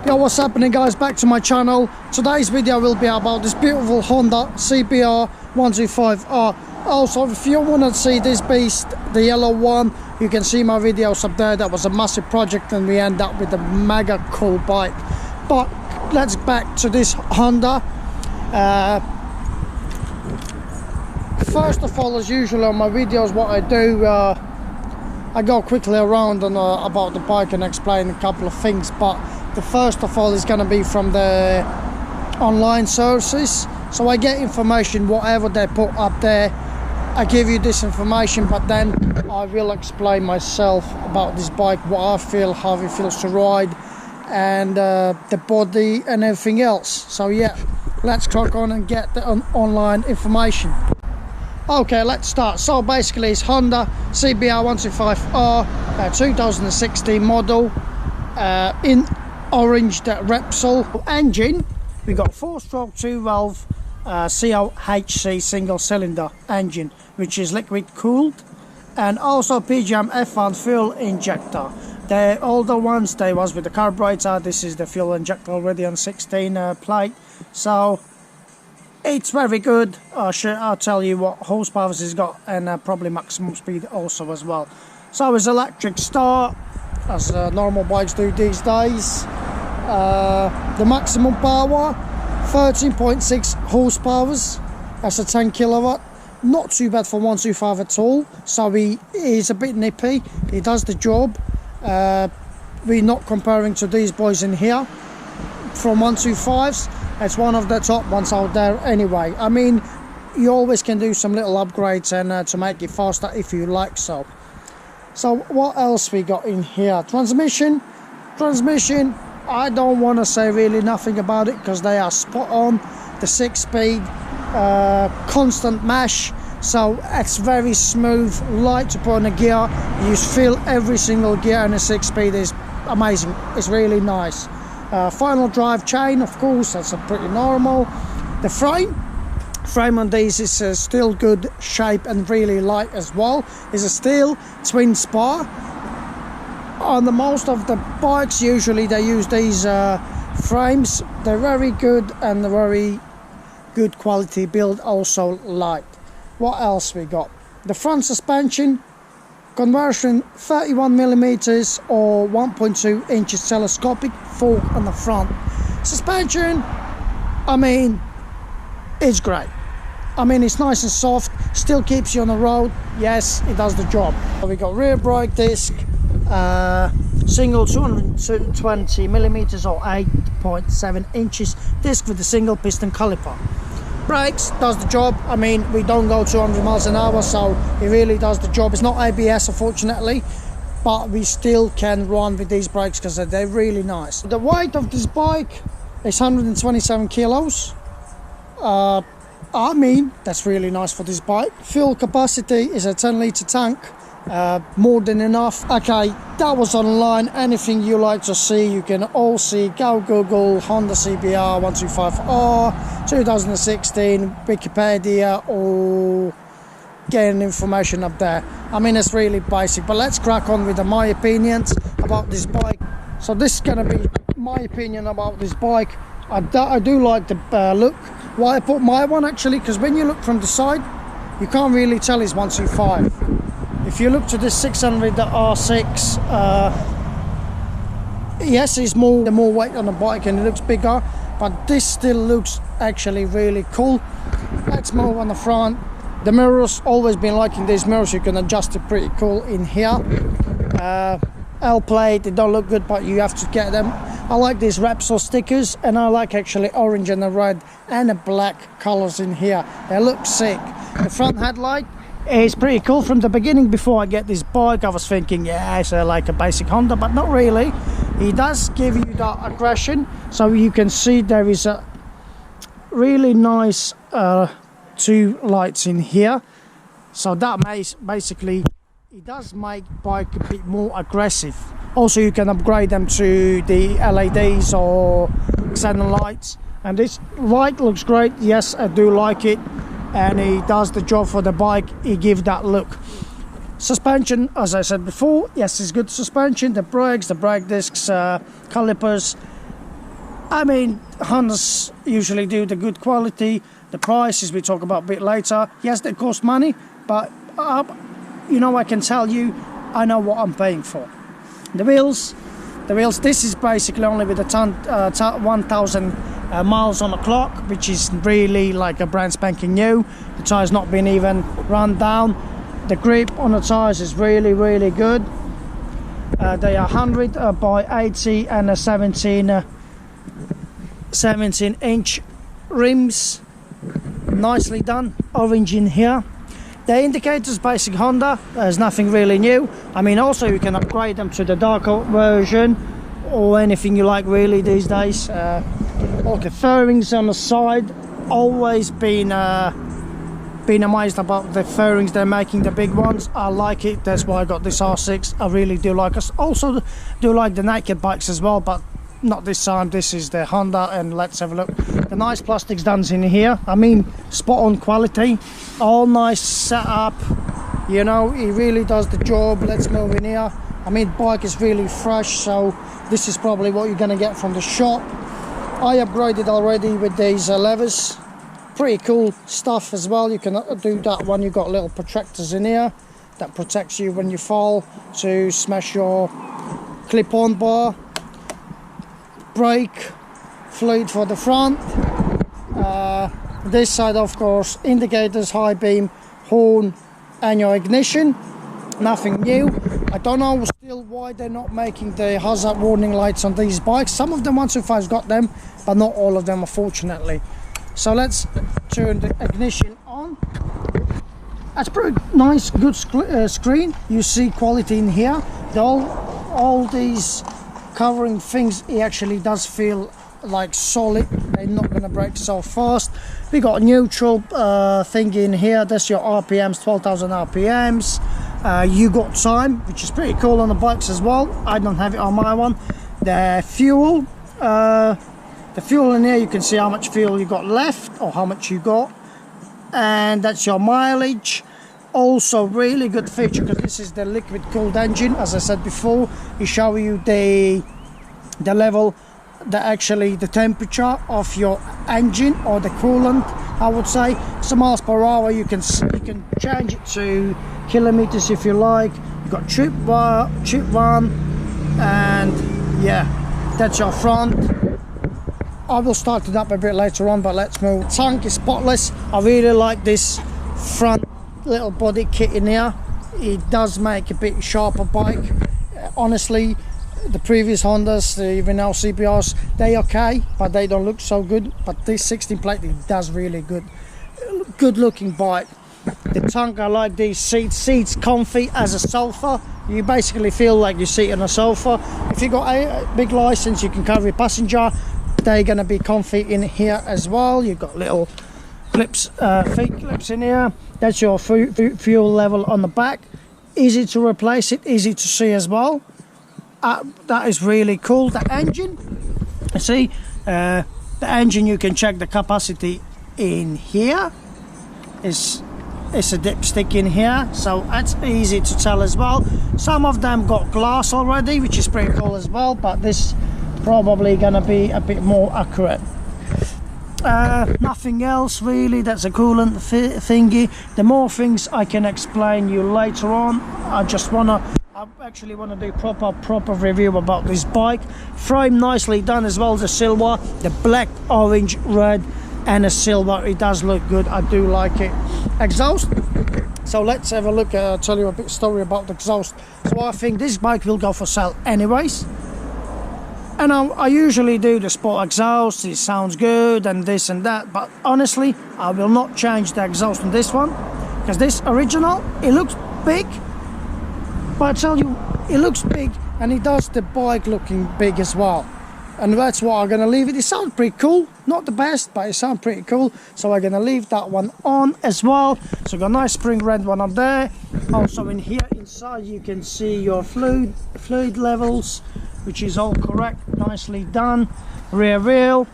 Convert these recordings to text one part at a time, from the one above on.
Yo, what's happening guys, back to my channel. Today's video will be about this beautiful Honda CBR125R. Also, if you want to see this beast, the yellow one, you can see my videos up there. That was a massive project and we end up with a mega cool bike. But let's back to this Honda. First of all, as usual on my videos, what I do, I go quickly around on about the bike and explain a couple of things. But the first of all is going to be from the online sources. So I get information, whatever they put up there, I give you this information, but then I will explain myself about this bike, what I feel, how it feels to ride, and the body and everything else. So yeah, let's crack on and get the online information. Okay, let's start. So basically it's Honda CBR125R 2016 model, in orange, that Repsol engine. We got 4-stroke 2-valve COHC single cylinder engine, which is liquid cooled, and also PGM F1 fuel injector. The older ones, they was with the carburetor. This is the fuel injector already on 16 plate, so it's very good. I'll tell you what horsepower it's got, and probably maximum speed also as well. So it's electric start, as normal bikes do these days. The maximum power 13.6 horsepower. That's a 10 kilowatt. Not too bad for 125 at all. So he is a bit nippy. He does the job. We're not comparing to these boys in here from 125s. It's one of the top ones out there anyway. I mean, you always can do some little upgrades and to make it faster if you like so. So what else we got in here? Transmission, I don't want to say really nothing about it because they are spot on. The 6-speed, constant mash, so it's very smooth, light to put on a gear. You feel every single gear, and the 6-speed is amazing. It's really nice. Final drive chain, of course, that's a pretty normal. The frame on these is still good shape and really light as well. It's a steel twin spar. On the most of the bikes, usually they use these frames. They're very good and very good quality build, also light. What else we got? The front suspension conversion, 31mm or 1.2 inches telescopic fork on the front. Suspension, I mean, it's great. I mean, it's nice and soft, still keeps you on the road. Yes, it does the job. We got rear brake disc, single 220mm or 8.7 inches disc with a single piston caliper. Brakes does the job. I mean, we don't go 200 miles an hour, so it really does the job. It's not ABS, unfortunately, but we still can run with these brakes because they're really nice. The weight of this bike is 127 kilos. I mean, that's really nice for this bike. Fuel capacity is a 10-litre tank, more than enough. Okay, that was online. Anything you like to see, you can all see. Go Google Honda CBR125R 2016 Wikipedia, or getting information up there. I mean, it's really basic, but let's crack on with my opinions about this bike. So this is gonna be my opinion about this bike. I do like the look. Why I put my one, actually, because when you look from the side, you can't really tell it's 125. If you look to this 600 R6, yes, it's the more weight on the bike and it looks bigger, but this still looks actually really cool. Let's move on the front. The mirrors, always been liking these mirrors. You can adjust it pretty cool in here. L plate, they don't look good, but you have to get them. I like these Repsol stickers, and I like actually orange and the red and the black colors in here. They look sick. The front headlight is pretty cool. From the beginning, before I get this bike, I was thinking, yeah, it's like a basic Honda, but not really. It does give you that aggression, so you can see there is a really nice 2 lights in here. So that basically, it does make bike a bit more aggressive. Also, you can upgrade them to the LEDs or xenon lights, and this light looks great. Yes, I do like it, and it does the job for the bike. It gives that look. Suspension, as I said before, yes, it's good suspension. The brakes, the brake discs, calipers, I mean, Hondas usually do the good quality. The prices we talk about a bit later. Yes, they cost money, but you know, I can tell you, I know what I'm paying for. The wheels. This is basically only with a 1,000 miles on the clock, which is really like a brand spanking new. The tyres not been even run down. The grip on the tyres is really, really good. They are 100 by 80 and a 17-inch rims. Nicely done. Orange in here. The indicators, basic Honda. There's nothing really new. I mean, also you can upgrade them to the darker version or anything you like really these days. Okay, fairings on the side. Always been amazed about the fairings they're making, the big ones. I like it. That's why I got this R6. I really do like it. Also do like the naked bikes as well, but not this time. This is the Honda, and let's have a look. The nice plastics done in here. I mean, spot on quality. All nice setup. You know, it really does the job. Let's move in here. I mean, bike is really fresh, so this is probably what you're gonna get from the shop. I upgraded already with these levers. Pretty cool stuff as well. You can do that one. You've got little protectors in here that protects you when you fall to smash your clip-on bar. Brake fluid for the front. This side, of course, indicators, high beam, horn, and your ignition. Nothing new. I don't know still why they're not making the hazard warning lights on these bikes. Some of them 125's got them, but not all of them, unfortunately. So let's turn the ignition on. That's pretty nice, good screen. You see quality in here. All these covering things, it actually does feel like solid. They're not going to break so fast. We got a neutral thing in here. That's your RPMs, 12,000 RPMs. You got time, which is pretty cool on the bikes as well. I don't have it on my one. The fuel in here, you can see how much fuel you got left or how much you got, and that's your mileage. Also really good feature, because this is the liquid cooled engine. As I said before, it show you the level, the temperature of your engine, or the coolant, I would say. So miles per hour, you can change it to kilometers if you like. You got trip one, and yeah, that's your front. I will start it up a bit later on, but let's move. Tank is spotless. I really like this front little body kit in here. It does make a bit sharper bike. Honestly, the previous Hondas, even now CBRs, they okay, but they don't look so good. But this 16 plate, it does really good looking bike. The tank, I like these seats comfy as a sofa. You basically feel like you sit on a sofa. If you got a big license, you can carry a passenger. They're gonna be comfy in here as well. You've got little clips, feet clips in here. That's your fuel level on the back. Easy to replace it, easy to see as well. That is really cool. The engine, you see, the engine, you can check the capacity in here. It's a dipstick in here, so that's easy to tell as well. Some of them got glass already, which is pretty cool as well, but this probably gonna be a bit more accurate. Nothing else really. That's a coolant thingy. The more things I can explain you later on. I actually want to do proper review about this bike. Frame nicely done as well. The silver, the black, orange, red, and a silver. It does look good. I do like it. Exhaust. So let's have a look. Tell you a bit story about the exhaust. So I think this bike will go for sale anyways. And I usually do the sport exhaust. It sounds good and this and that, but honestly, I will not change the exhaust on this one, because this original, it looks big, but I tell you, it looks big and it does the bike looking big as well. And that's why I'm gonna leave it. It sounds pretty cool, not the best, but it sounds pretty cool. So I'm gonna leave that one on as well. So I've got a nice spring red one up there. Also in here inside, you can see your fluid levels, which is all correct, nicely done. Rear wheel.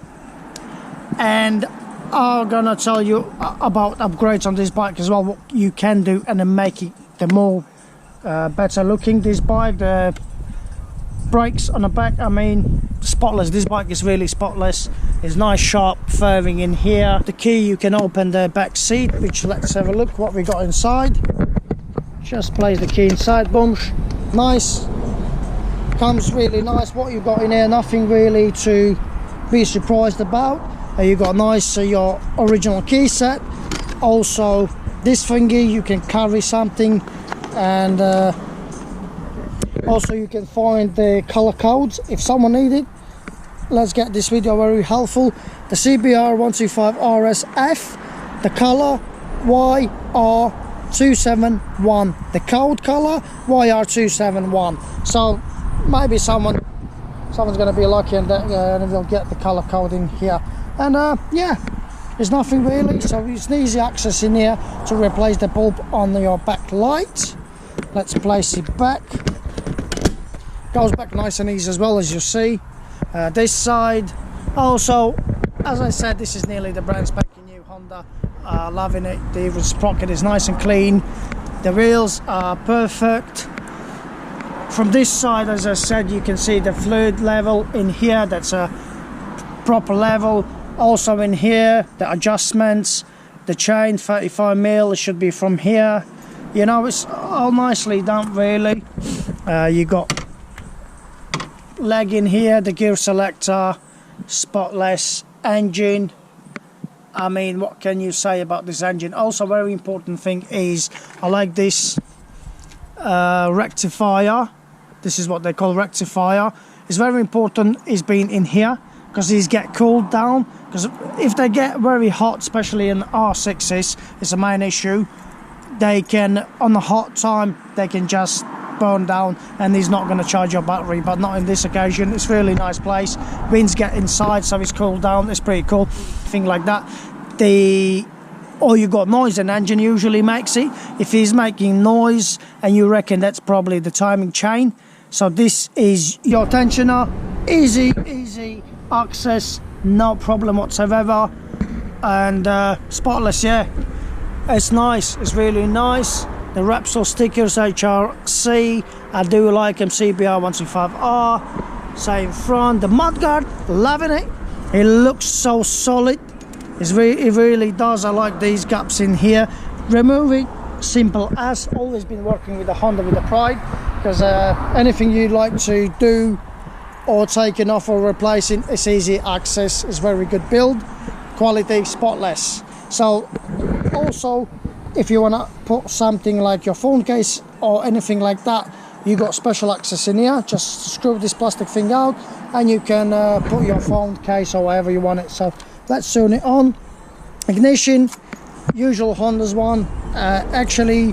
And I'm gonna tell you about upgrades on this bike as well, what you can do and then make it the more better looking. This bike, the brakes on the back, I mean, spotless. This bike is really spotless. It's nice sharp fairing in here. The key, you can open the back seat, which let's have a look what we got inside. Just place the key inside, boom, nice. Comes really nice. What you got in here, nothing really to be surprised about. You got nice your original key set. Also this thingy, you can carry something, and also you can find the color codes if someone needs it. Let's get this video very helpful. The CBR125 RSF, the color YR271, the code color YR271. So maybe someone's gonna be lucky and they'll get the color code in here. And yeah, there's nothing really, so it's an easy access in here to replace the bulb on your back light. Let's place it back. Goes back nice and easy as well, as you see. This side also, as I said, this is nearly the brand spanking new Honda. Loving it. The sprocket is nice and clean. The wheels are perfect. From this side, as I said, you can see the fluid level in here. That's a proper level. Also in here, the adjustments, the chain 35mm, it should be from here. You know, it's all nicely done really. You got leg in here, the gear selector, spotless engine. I mean, what can you say about this engine? Also, very important thing is I like this rectifier. This is what they call rectifier. It's very important it's being in here, because these get cooled down, because if they get very hot, especially in R6s, it's a main issue. They can, on the hot time, they can just burn down, and he's not going to charge your battery, but not in this occasion. It's really nice place. Winds get inside, so it's cooled down. It's pretty cool, thing like that. Or you got noise, an engine usually makes it. If he's making noise and you reckon that's probably the timing chain, so this is your tensioner. Easy access, no problem whatsoever. And spotless, yeah, it's nice, it's really nice. The Repsol stickers, HRC, I do like them. CBR125R, same front. The mudguard, loving it. It looks so solid. It really does. I like these gaps in here. Remove it, simple as. Always been working with the Honda with the pride, because anything you'd like to do or taking off or replacing, it's easy access. It's very good build quality, spotless. So also, if you want to put something like your phone case or anything like that, you got special access in here. Just screw this plastic thing out and you can put your phone case or wherever you want it. So let's turn it on. Ignition, usual Honda's one. Actually,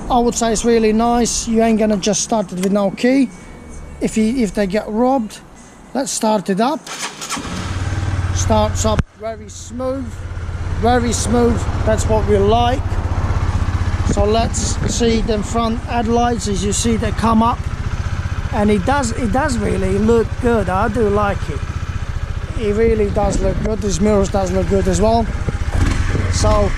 I would say it's really nice. You ain't gonna just start it with no key. If they get robbed, let's start it up. Starts up very smooth. Very smooth, that's what we like. So let's see the front headlights. As you see, they come up, and it does really look good. I do like it. It really does look good. These mirrors does look good as well. So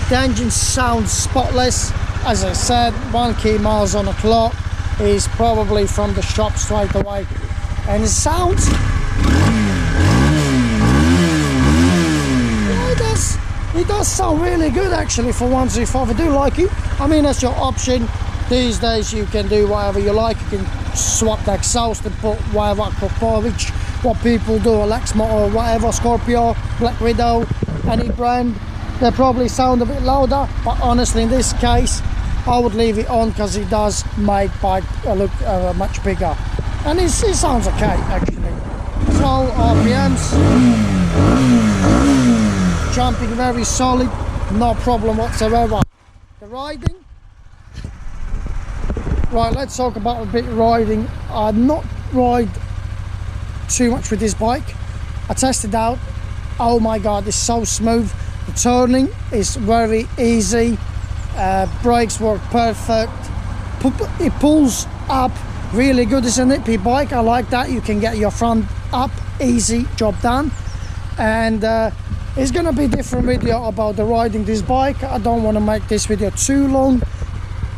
the engine sounds spotless. As I said, 1 key miles on the clock. Is probably from the shop straight away, and it sounds. It does sound really good actually for 125. I do like it. I mean, that's your option. These days you can do whatever you like. You can swap the exhaust and put whatever which what people do, a Lexmo or whatever, Scorpio, Black Widow, any brand. They probably sound a bit louder, but honestly in this case I would leave it on, because it does make bike look much bigger, and it sounds okay actually. As well, RPMs. Jumping very solid, no problem whatsoever. The riding, right, let's talk about a bit of riding. I not ride too much with this bike. I tested out, oh my god, it's so smooth. The turning is very easy, brakes work perfect, it pulls up really good, isn't it? The bike, I like that. You can get your front up, easy, job done. And it's gonna be a different video about the riding this bike. I don't want to make this video too long.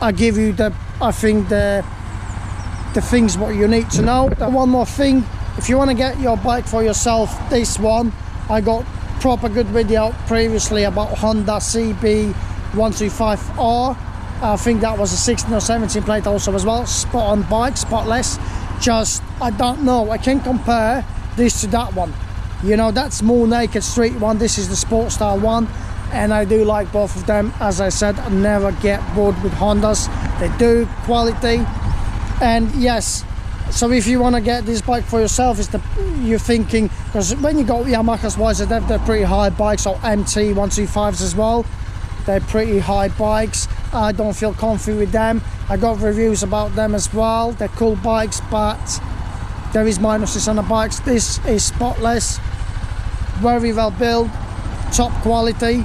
I give you the, I think the the things what you need to know. And one more thing, if you want to get your bike for yourself, this one, I got proper good video previously about Honda CBR125R. I think that was a 16 or 17 plate also as well. Spot on bike, spotless. Just, I don't know, I can compare this to that one. You know, that's more naked street one, this is the sport style one, and I do like both of them. As I said, I never get bored with Hondas. They do quality. And yes, so if you want to get this bike for yourself, you're thinking, because when you got Yamaha's wise, they're pretty high bikes, or MT125s as well. They're pretty high bikes. I don't feel comfy with them. I got reviews about them as well. They're cool bikes, but there is minuses on the bikes. This is spotless, very well built, top quality.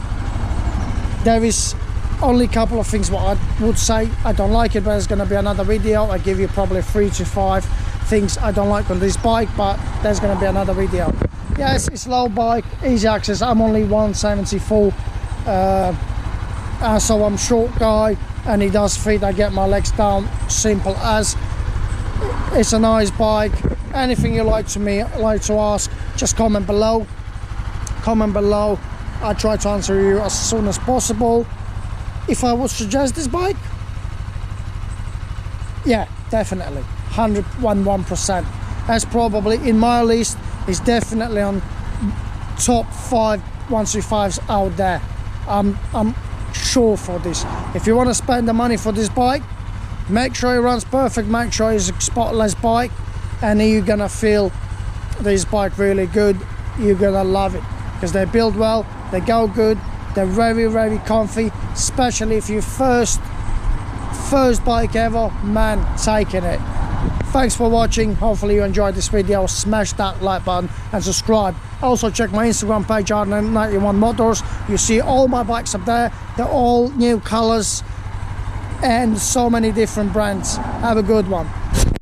There is only a couple of things what I would say I don't like it, but there's going to be another video. I give you probably 3 to 5 things I don't like on this bike, but there's going to be another video. Yes, it's low bike, easy access. I'm only 174, so I'm short guy, and it does fit. I get my legs down, simple as. It's a nice bike. Anything you like to ask, just comment below. I try to answer you as soon as possible. If I would suggest this bike, yeah, definitely 101%. That's probably in my list, is definitely on top 5 125s out there. I'm sure for this. If you want to spend the money for this bike, make sure it runs perfect, make sure it's a spotless bike, and you're gonna feel this bike really good. You're gonna love it because they build well, they go good, they're very, very comfy, especially if you first bike ever, man, taking it. Thanks for watching. Hopefully you enjoyed this video. Smash that like button and subscribe. Also check my Instagram page, R91 Motors. You see all my bikes up there. They're all new colors and so many different brands. Have a good one.